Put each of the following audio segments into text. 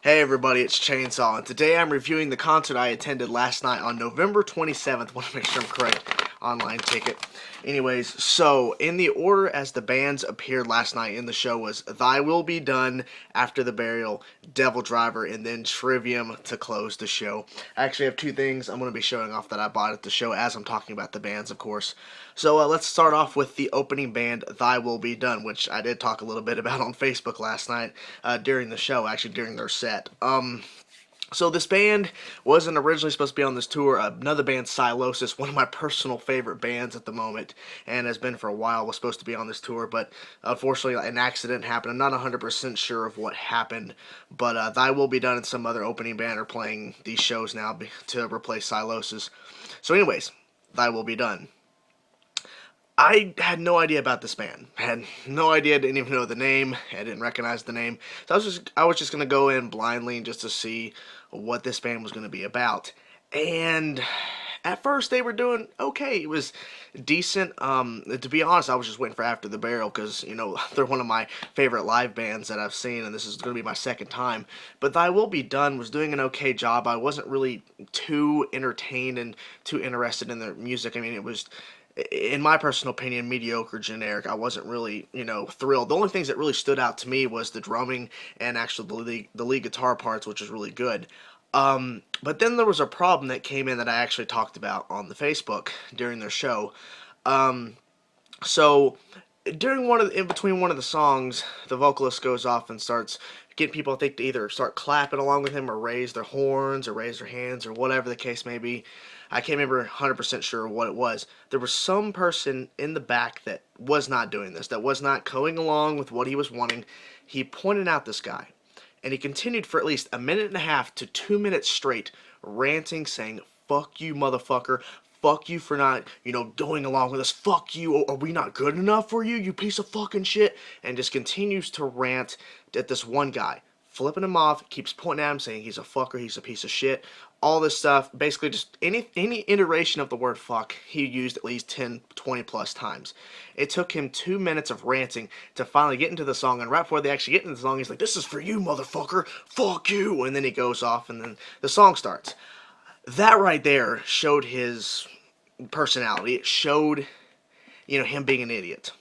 Hey everybody, it's Chainsaw, and today I'm reviewing the concert I attended last night on November 27th. Want to make sure I'm correct. Online ticket. Anyways, so in the order as the bands appeared last night in the show was Thy Will Be Done, After the Burial, DevilDriver, and then Trivium to close the show. I actually have two things I'm going to be showing off that I bought at the show as I'm talking about the bands, of course. So let's start off with the opening band, Thy Will Be Done, which I did talk a little bit about on Facebook last night during the show, actually during their set. So this band wasn't originally supposed to be on this tour. Another band, Silosis, one of my personal favorite bands at the moment, and has been for a while, was supposed to be on this tour, but unfortunately an accident happened. I'm not 100% sure of what happened, but Thy Will Be Done and some other opening band are playing these shows now to replace Silosis. So anyways, Thy Will Be Done. I had no idea about this band. I had no idea, didn't even know the name. I didn't recognize the name. So I was just going to go in blindly just to see what this band was going to be about. And at first they were doing okay. It was decent. To be honest, I was just waiting for After the Burial because, you know, they're one of my favorite live bands that I've seen, and this is going to be my second time. But Thy Will Be Done was doing an okay job. I wasn't really too entertained and too interested in their music. I mean, it was, in my personal opinion, mediocre, generic. I wasn't really, thrilled. The only things that really stood out to me was the drumming and actually the lead guitar parts, which is really good. But then there was a problem that came in that I actually talked about on the Facebook during their show. So during in between one of the songs, the vocalist goes off and starts getting people, I think, to either start clapping along with him or raise their horns or raise their hands or whatever the case may be. I can't remember 100% sure what it was. There was some person in the back that was not doing this, that was not going along with what he was wanting. He pointed out this guy, and he continued for at least a minute and a half to 2 minutes straight, ranting, saying, "Fuck you, motherfucker. Fuck you for not, going along with us. Fuck you. Are we not good enough for you, you piece of fucking shit?" And just continues to rant at this one guy, flipping him off, keeps pointing at him, saying he's a fucker, he's a piece of shit, all this stuff. Basically, just any iteration of the word fuck, he used at least 10, 20 plus times. It took him 2 minutes of ranting to finally get into the song, and right before they actually get into the song, he's like, "This is for you, motherfucker, fuck you," and then he goes off, and then the song starts. That right there showed his personality. It showed, him being an idiot.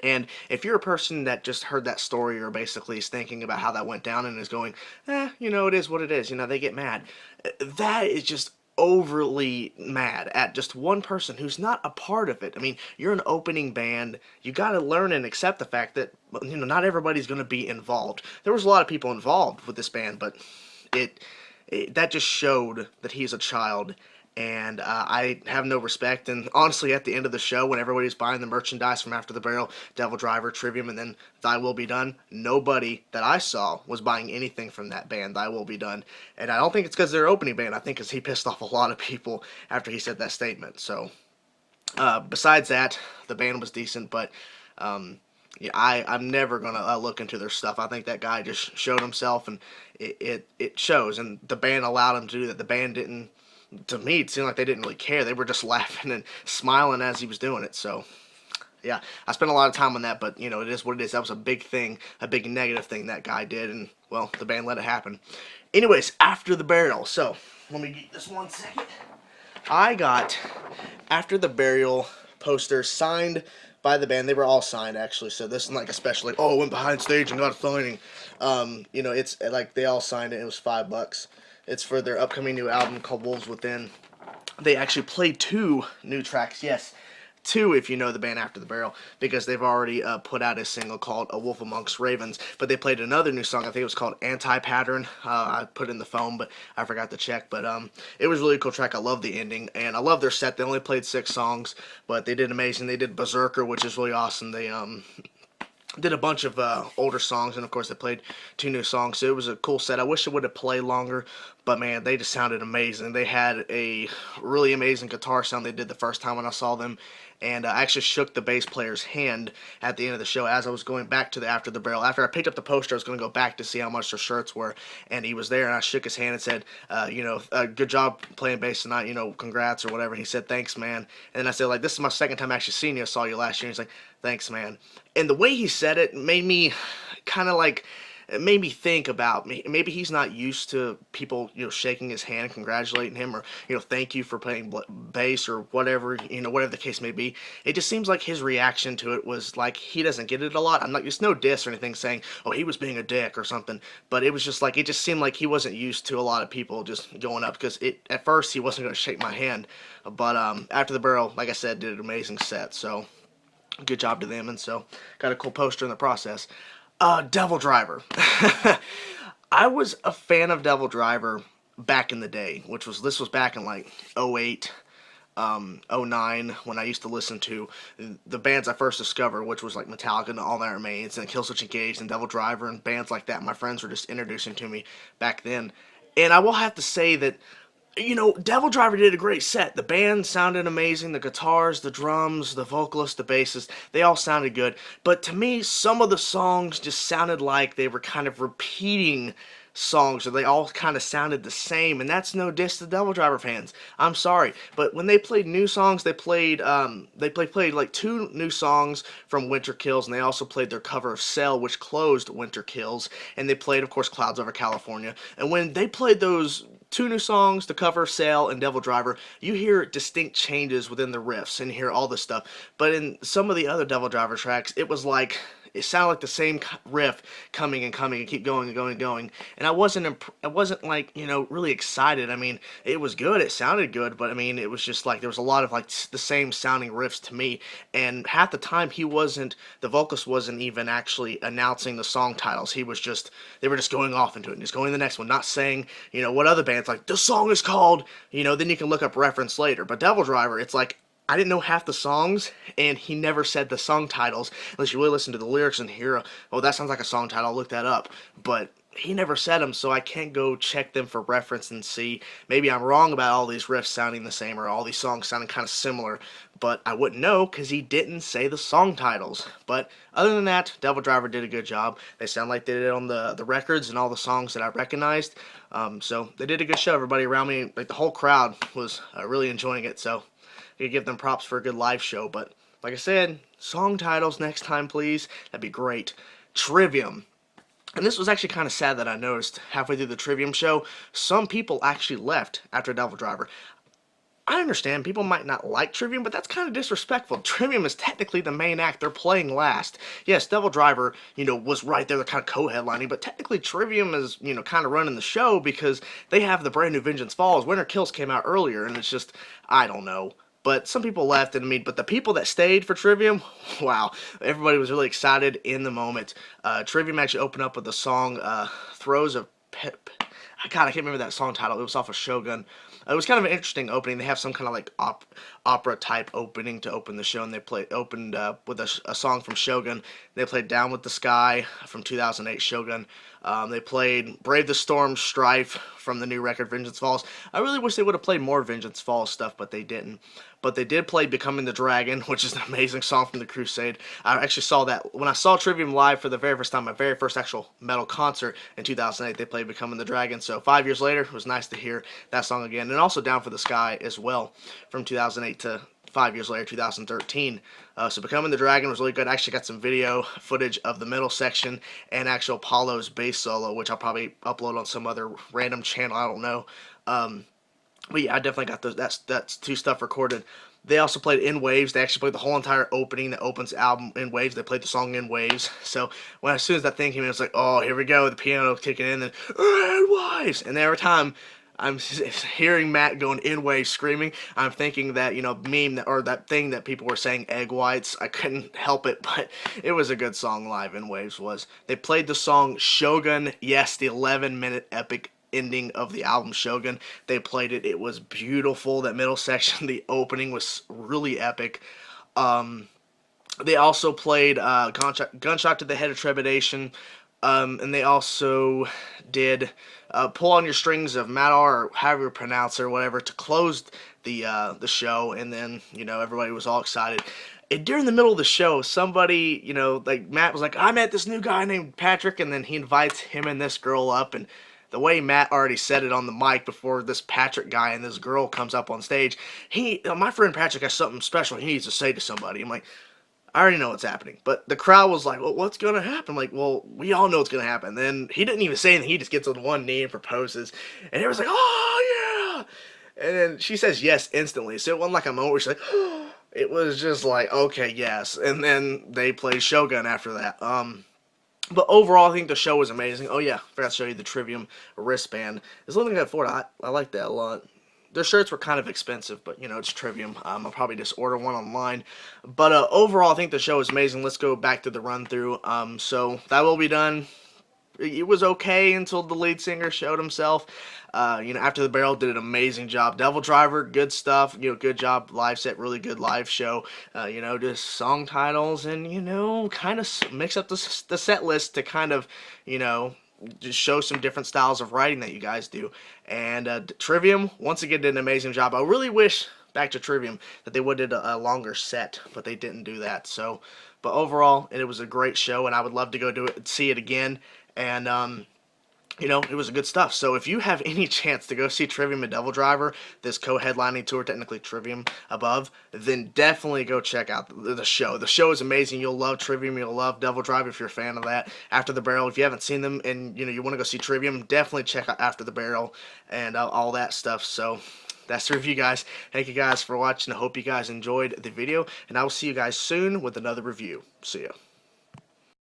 And if you're a person that just heard that story or basically is thinking about how that went down and is going, it is what it is, they get mad. That is just overly mad at just one person who's not a part of it. I mean, you're an opening band. You got to learn and accept the fact that, not everybody's going to be involved. There was a lot of people involved with this band, but that just showed that he's a child. And I have no respect. And honestly, at the end of the show, when everybody's buying the merchandise from After the Burial, DevilDriver, Trivium, and then Thy Will Be Done, nobody that I saw was buying anything from that band, Thy Will Be Done. And I don't think it's because they're opening band. I think it's he pissed off a lot of people after he said that statement. So, besides that, the band was decent, but I'm never going to look into their stuff. I think that guy just showed himself, and it shows. And the band allowed him to do that. The band didn't. To me, it seemed like they didn't really care. They were just laughing and smiling as he was doing it. So, yeah, I spent a lot of time on that, but, it is what it is. That was a big thing, a big negative thing that guy did, and, well, the band let it happen. Anyways, After the Burial. So, let me get this 1 second. I got After the Burial poster signed by the band. They were all signed, actually, so this is like a special, I went behind stage and got a signing. It's like they all signed it. It was $5. It's for their upcoming new album called Wolves Within. They actually played 2 new tracks. Yes, 2 if you know the band After the Burial, because they've already put out a single called A Wolf Amongst Ravens. But they played another new song. I think it was called Anti-Pattern. I put it in the phone, but I forgot to check. But it was a really cool track. I love the ending, and I love their set. They only played 6 songs, but they did amazing. They did Berserker, which is really awesome. They did a bunch of older songs, and of course they played 2 new songs, so it was a cool set. I wish it would have played longer, but man, they just sounded amazing. They had a really amazing guitar sound they did the first time when I saw them, and I actually shook the bass player's hand at the end of the show as I was going back to the After the Burial. After I picked up the poster, I was going to go back to see how much their shirts were, and he was there, and I shook his hand and said, good job playing bass tonight, congrats or whatever. And he said, "Thanks, man." And then I said, this is my second time actually seeing you. I saw you last year. And he's like, "Thanks, man." And the way he said it made me kind of it made me think about maybe he's not used to people, shaking his hand, congratulating him, or thank you for playing bass or whatever, whatever the case may be. It just seems like his reaction to it was like he doesn't get it a lot. I'm not, it's no diss or anything saying, oh, he was being a dick or something, but it was just like, it just seemed like he wasn't used to a lot of people just going up, because at first he wasn't going to shake my hand, but after the Burrow, like I said, did an amazing set. So good job to them, and so got a cool poster in the process. DevilDriver. I was a fan of DevilDriver back in the day, this was back in like '08, '09, when I used to listen to the bands I first discovered, which was like Metallica and All That Remains and Killswitch Engage and DevilDriver and bands like that. My friends were just introducing to me back then. And I will have to say that, DevilDriver did a great set. The band sounded amazing. The guitars, the drums, the vocalist, the bassist, they all sounded good. But to me, some of the songs just sounded like they were kind of repeating songs, or they all kind of sounded the same, and that's no diss to DevilDriver fans. I'm sorry, but when they played new songs, they played like two new songs from Winter Kills, and they also played their cover of Cell, which closed Winter Kills, and they played, of course, Clouds Over California. And when they played those two new songs, the cover of Sail and DevilDriver, you hear distinct changes within the riffs and you hear all this stuff. But in some of the other DevilDriver tracks, it sounded like the same riff coming and coming and keep going and going and going. And I wasn't like, really excited. I mean, it was good. It sounded good, but I mean, it was just like there was a lot of like the same sounding riffs to me. And half the time the vocalist wasn't even actually announcing the song titles. They were just going off into it and just going to the next one, not saying, what other bands like, the song is called, then you can look up reference later. But DevilDriver, it's like, I didn't know half the songs, and he never said the song titles, unless you really listen to the lyrics and hear, oh, that sounds like a song title, I'll look that up. But he never said them, so I can't go check them for reference and see. Maybe I'm wrong about all these riffs sounding the same, or all these songs sounding kind of similar, but I wouldn't know, because he didn't say the song titles. But other than that, DevilDriver did a good job. They sound like they did on the records and all the songs that I recognized. So they did a good show. Everybody around me, like the whole crowd, was really enjoying it, so I could give them props for a good live show. But like I said, song titles next time, please. That'd be great. Trivium. And this was actually kind of sad that I noticed halfway through the Trivium show, some people actually left after DevilDriver. I understand people might not like Trivium, but that's kind of disrespectful. Trivium is technically the main act. They're playing last. Yes, DevilDriver, was right there, they're kind of co-headlining, but technically Trivium is, kind of running the show, because they have the brand new Vengeance Falls. Winter Kills came out earlier, and it's just, I don't know. But some people left, but the people that stayed for Trivium, wow, everybody was really excited in the moment. Trivium actually opened up with the song Throes of Pip. God, I can't remember that song title. It was off of Shogun. It was kind of an interesting opening. They have some kind of like opera type opening to open the show, and they opened with a song from Shogun. They played Down with the Sky from 2008 Shogun. They played Brave the Storm Strife from the new record Vengeance Falls. I really wish they would have played more Vengeance Falls stuff, but they didn't. But they did play Becoming the Dragon, which is an amazing song from the Crusade. I actually saw that when I saw Trivium live for the very first time, my very first actual metal concert in 2008. They played Becoming the Dragon. So 5 years later, it was nice to hear that song again. And also Down for the Sky as well from 2008 to 5 years later, 2013. So Becoming the Dragon was really good. I actually got some video footage of the middle section and actual Apollo's bass solo, which I'll probably upload on some other random channel. I don't know. But yeah, I definitely got those. That's two stuff recorded. They also played In Waves. They actually played the whole entire opening that opens the album In Waves. They played the song In Waves. So as soon as that thing came in, it's like, oh, here we go. The piano kicking in, and In Waves. And every time I'm hearing Matt going In Waves screaming, I'm thinking that, meme or that thing that people were saying, egg whites. I couldn't help it, but it was a good song live. In Waves was. They played the song Shogun. Yes, the 11-minute epic ending of the album Shogun. They played it. It was beautiful. That middle section, the opening was really epic. They also played Gunshot to the Head of Trepidation, and they also did Pull on Your Strings of Madar, or however you pronounce it, or whatever, to close the show. And then everybody was all excited. And during the middle of the show, somebody, like Matt was like, I met this new guy named Patrick, and then he invites him and this girl up, and the way Matt already said it on the mic before this Patrick guy and this girl comes up on stage, my friend Patrick has something special he needs to say to somebody. I'm like, I already know what's happening. But the crowd was like, well, what's going to happen? Like, well, we all know what's going to happen. Then he didn't even say anything. He just gets on one knee and proposes. And it was like, oh, yeah. And then she says yes instantly. So it wasn't like a moment where she's like, oh. It was just like, okay, yes. And then they played Shogun after that. But overall, I think the show was amazing. Oh, yeah, forgot to show you the Trivium wristband. It's something I got for it. I like that a lot. Their shirts were kind of expensive, but, you know, it's Trivium. I'll probably just order one online. But overall, I think the show is amazing. Let's go back to the run-through. So that will be done. It was okay until the lead singer showed himself. You know, After the Barrel did an amazing job. DevilDriver, good stuff. You know, good job. Live set, really good live show. You know, just song titles and, you know, kind of mix up the set list to kind of, you know, just show some different styles of writing that you guys do. And Trivium, once again, did an amazing job. I really wish, back to Trivium, that they would have did a longer set, but they didn't do that. So, but overall, it was a great show, and I would love to go do it, see it again. And you know, it was good stuff. So if you have any chance to go see Trivium and DevilDriver, this co-headlining tour, technically Trivium above, then definitely go check out the show. The show is amazing. You'll love Trivium. You'll love DevilDriver if you're a fan of that. After the Barrel, if you haven't seen them and, you know, you want to go see Trivium, definitely check out After the Barrel and all that stuff. So that's the review, guys. Thank you guys for watching. I hope you guys enjoyed the video, and I will see you guys soon with another review. See ya.